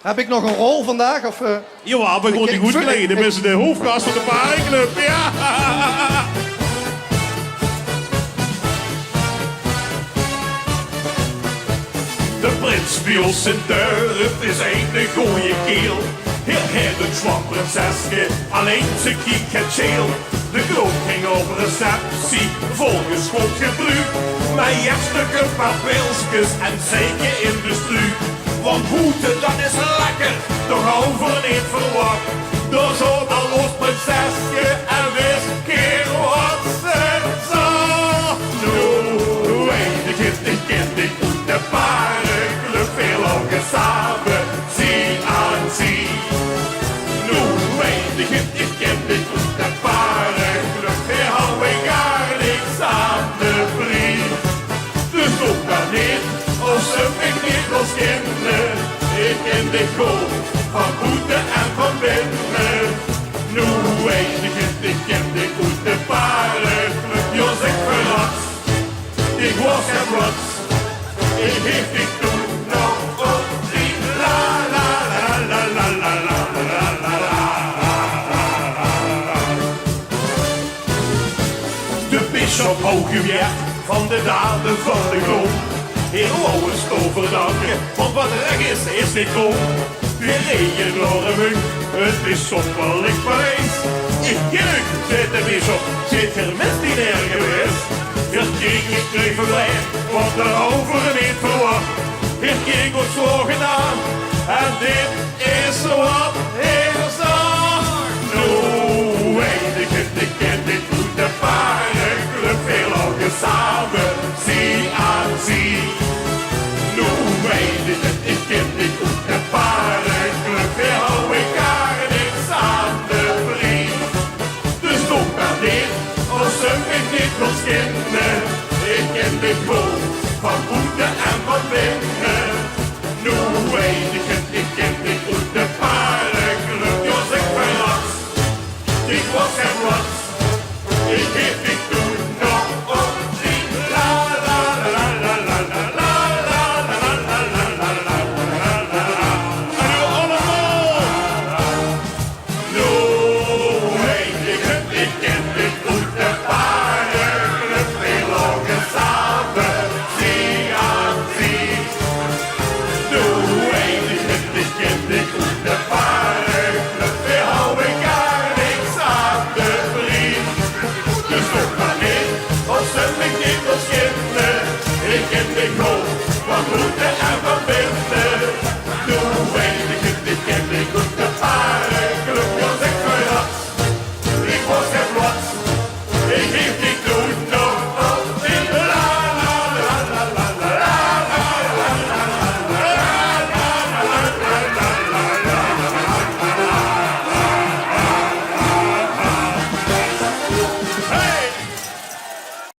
Heb ik nog een rol vandaag? Of, Jawel, we worden goed gelegen. Dat is de hoofdgast van de Paardenclub. Ja! De prins bij ons in Durf is een goeie keel. Heel het zwamprinsesje, alleen ze kiek het scheel. De kroon ging op receptie, volgens goed gebruik. Met stukken papilsjes en zeker in de struik. Want hoeten, dat is lekker, toch over niet verwacht. Door zo'n alloos prinsesje en wist keer wat ze zag. Nu weet ik het, ik ken dit, de Paardenclub veel al samen, zie aan zie. Nu weet ik het, ik ken dit, de Paardenclub, hier hou ik gar niks aan de brief. Dus doe dat niet, als ze mij niet als kinderen. Ik ken dit goed, van buiten en van binnen. Nu weet ik het, ik ken dit goed, de Paardenclub. Jos, ik verrast, ik was er plots. Ik geef dit toen nog op die la la la la la la la la la. De bisschop Hooggewerkt van de daden van de grond. Heel Louwers overdanken, want wat er is dit kom. Gereden door een munk, het bisschoppelijk Parijs. Ik jeuk, zit de bisschop, zit er met die neer geweest. Hier kreeg ik even blij, want daarover niet verwacht. Hier kreeg ons zo gedaan,